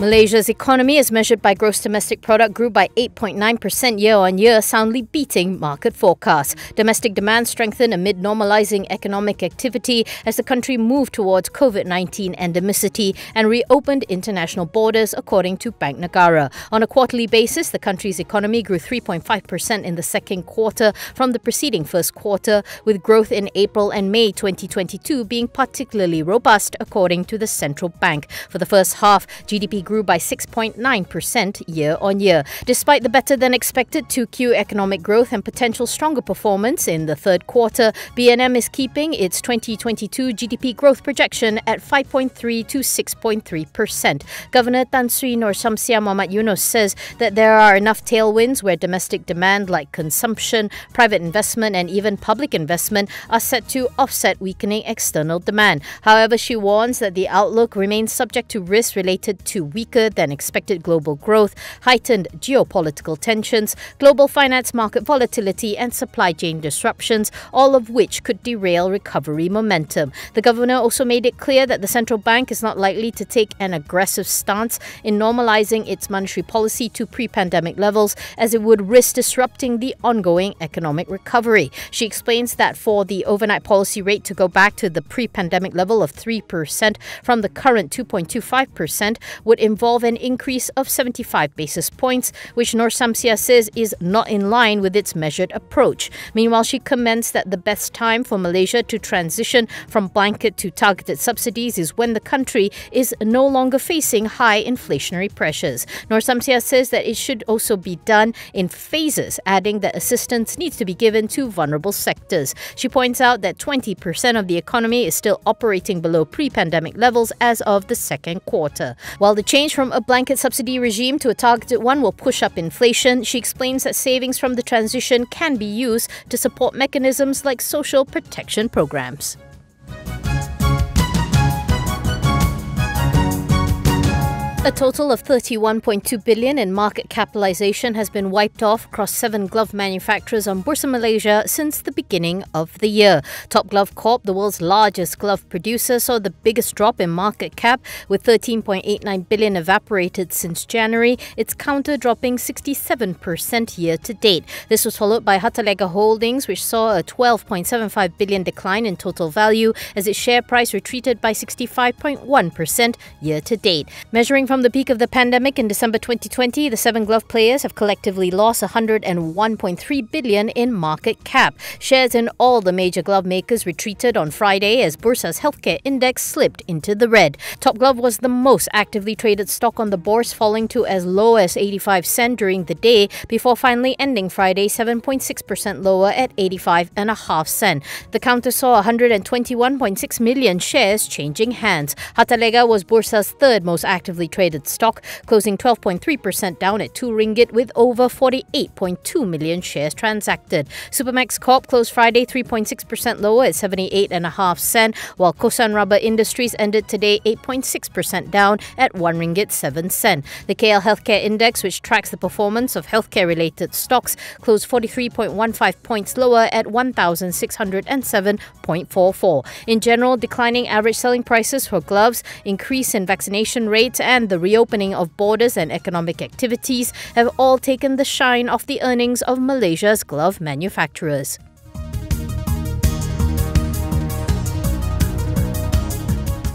Malaysia's economy, as measured by gross domestic product, grew by 8.9% year-on-year, soundly beating market forecasts. Domestic demand strengthened amid normalising economic activity as the country moved towards COVID-19 endemicity and reopened international borders, according to Bank Negara. On a quarterly basis, the country's economy grew 3.5% in the second quarter from the preceding first quarter, with growth in April and May 2022 being particularly robust, according to the central bank. For the first half, GDP grew by 6.9% year-on-year. Despite the better-than-expected 2Q economic growth and potential stronger performance in the third quarter, BNM is keeping its 2022 GDP growth projection at 5.3 to 6.3%. Governor Tan Sri Nur Syamsiah Muhammad Yunos says that there are enough tailwinds where domestic demand like consumption, private investment and even public investment are set to offset weakening external demand. However, she warns that the outlook remains subject to risks related to weaker than expected global growth, heightened geopolitical tensions, global finance market volatility and supply chain disruptions, all of which could derail recovery momentum. The governor also made it clear that the central bank is not likely to take an aggressive stance in normalizing its monetary policy to pre-pandemic levels, as it would risk disrupting the ongoing economic recovery. She explains that for the overnight policy rate to go back to the pre-pandemic level of 3% from the current 2.25% would involve an increase of 75 basis points, which Nur Syamsiah says is not in line with its measured approach. Meanwhile, she comments that the best time for Malaysia to transition from blanket to targeted subsidies is when the country is no longer facing high inflationary pressures. Nur Syamsiah says that it should also be done in phases, adding that assistance needs to be given to vulnerable sectors. She points out that 20% of the economy is still operating below pre-pandemic levels as of the second quarter. While the change from a blanket subsidy regime to a targeted one will push up inflation, she explains that savings from the transition can be used to support mechanisms like social protection programs. A total of 31.2 billion in market capitalisation has been wiped off across 7 glove manufacturers on Bursa Malaysia since the beginning of the year. Top Glove Corp, the world's largest glove producer, saw the biggest drop in market cap, with 13.89 billion evaporated since January, its counter dropping 67% year to date. This was followed by Hatalega Holdings, which saw a 12.75 billion decline in total value as its share price retreated by 65.1% year to date. Measuring from the peak of the pandemic in December 2020, the 7 glove players have collectively lost 101.3 billion in market cap. Shares in all the major glove makers retreated on Friday as Bursa's healthcare index slipped into the red. Top Glove was the most actively traded stock on the bourse, falling to as low as 85 cent during the day before finally ending Friday 7.6% lower at 85.5 cent. The counter saw 121.6 million shares changing hands. Hatalega was Bursa's third most actively traded stock, closing 12.3% down at 2 ringgit with over 48.2 million shares transacted. Supermax Corp closed Friday 3.6% lower at 78.5 cent, while Kosan Rubber Industries ended today 8.6% down at 1 ringgit 7 cent. The KL Healthcare Index, which tracks the performance of healthcare-related stocks, closed 43.15 points lower at 1,607.44. In general, declining average selling prices for gloves, increase in vaccination rates and the reopening of borders and economic activities have all taken the shine off the earnings of Malaysia's glove manufacturers.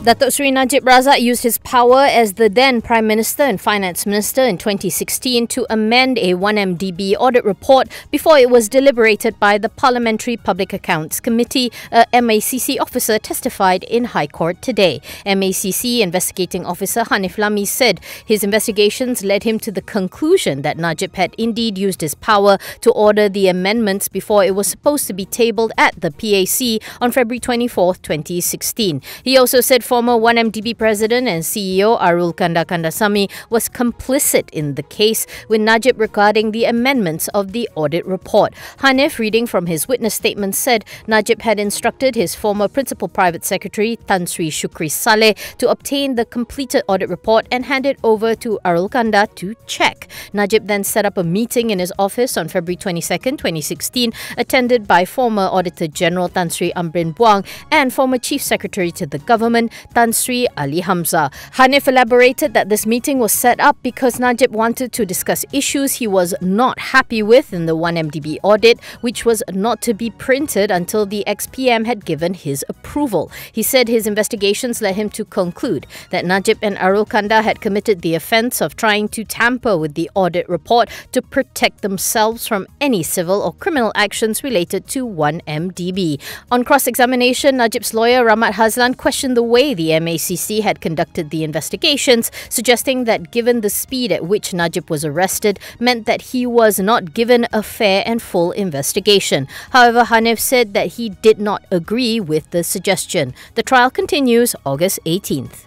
Datuk Seri Najib Razak used his power as the then Prime Minister and Finance Minister in 2016 to amend a 1MDB audit report before it was deliberated by the Parliamentary Public Accounts Committee, a MACC officer testified in High Court today. MACC investigating officer Hanif Lami said his investigations led him to the conclusion that Najib had indeed used his power to order the amendments before it was supposed to be tabled at the PAC on February 24, 2016. He also said former 1MDB President and CEO Arul Kandasamy was complicit in the case with Najib regarding the amendments of the audit report. Hanif, reading from his witness statement, said Najib had instructed his former Principal Private Secretary Tan Sri Shukri Saleh to obtain the completed audit report and hand it over to Arul Kanda to check. Najib then set up a meeting in his office on February 22, 2016, attended by former Auditor General Tan Sri Amrin Buang and former Chief Secretary to the government, Tan Sri Ali Hamzah. Hanif elaborated that this meeting was set up because Najib wanted to discuss issues he was not happy with in the 1MDB audit, which was not to be printed until the ex-PM had given his approval. He said his investigations led him to conclude that Najib and Arul Kanda had committed the offence of trying to tamper with the audit report to protect themselves from any civil or criminal actions related to 1MDB. On cross-examination, Najib's lawyer Rahmat Hazlan questioned the way the MACC had conducted the investigations, suggesting that given the speed at which Najib was arrested meant that he was not given a fair and full investigation. However, Hanif said that he did not agree with the suggestion. The trial continues August 18th.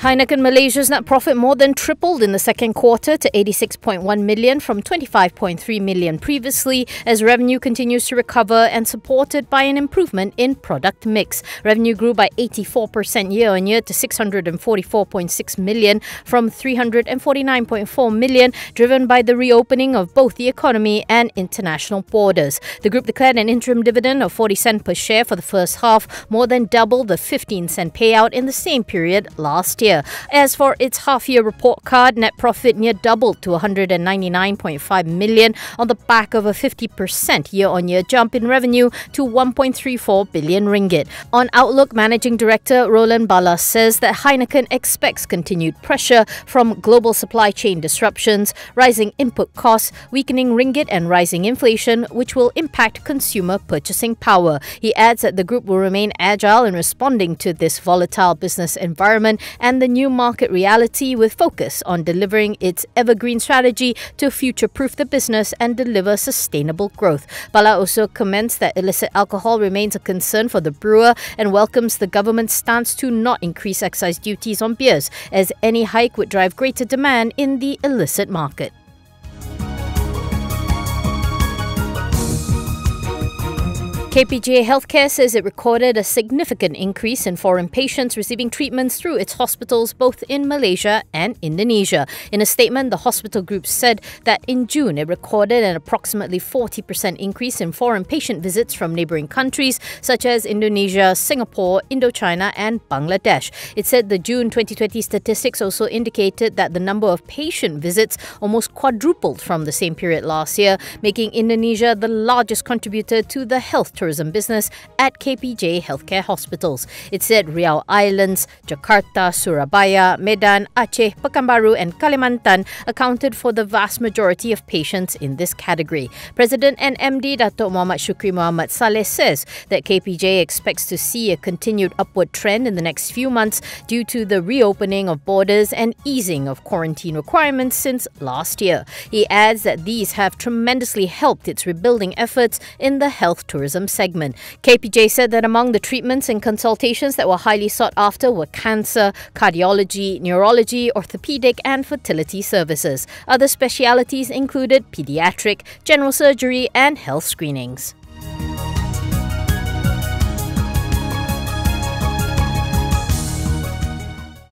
Heineken Malaysia's net profit more than tripled in the second quarter to 86.1 million from 25.3 million previously, as revenue continues to recover and supported by an improvement in product mix. Revenue grew by 84% year-on-year to 644.6 million from 349.4 million, driven by the reopening of both the economy and international borders. The group declared an interim dividend of 40 cents per share for the first half, more than double the 15-cent payout in the same period last year. As for its half-year report card, net profit near doubled to 199.5 million on the back of a 50% year-on-year jump in revenue to 1.34 billion ringgit. On Outlook, Managing Director Roland Bala says that Heineken expects continued pressure from global supply chain disruptions, rising input costs, weakening ringgit and rising inflation, which will impact consumer purchasing power. He adds that the group will remain agile in responding to this volatile business environment and the new market reality, with focus on delivering its evergreen strategy to future-proof the business and deliver sustainable growth. Bala also comments that illicit alcohol remains a concern for the brewer and welcomes the government's stance to not increase excise duties on beers, as any hike would drive greater demand in the illicit market. KPJ Healthcare says it recorded a significant increase in foreign patients receiving treatments through its hospitals both in Malaysia and Indonesia. In a statement, the hospital group said that in June it recorded an approximately 40% increase in foreign patient visits from neighbouring countries such as Indonesia, Singapore, Indo-China and Bangladesh. It said the June 2020 statistics also indicated that the number of patient visits almost quadrupled from the same period last year, making Indonesia the largest contributor to the health tourism business at KPJ Healthcare hospitals. It said Riau Islands, Jakarta, Surabaya, Medan, Aceh, Pekanbaru and Kalimantan accounted for the vast majority of patients in this category. President and MD Datuk Muhammad Shukri Muhammad Saleh says that KPJ expects to see a continued upward trend in the next few months due to the reopening of borders and easing of quarantine requirements since last year. He adds that these have tremendously helped its rebuilding efforts in the health tourism segment. KPJ said that among the treatments and consultations that were highly sought after were cancer, cardiology, neurology, orthopedic and fertility services. Other specialities included pediatric, general surgery and health screenings.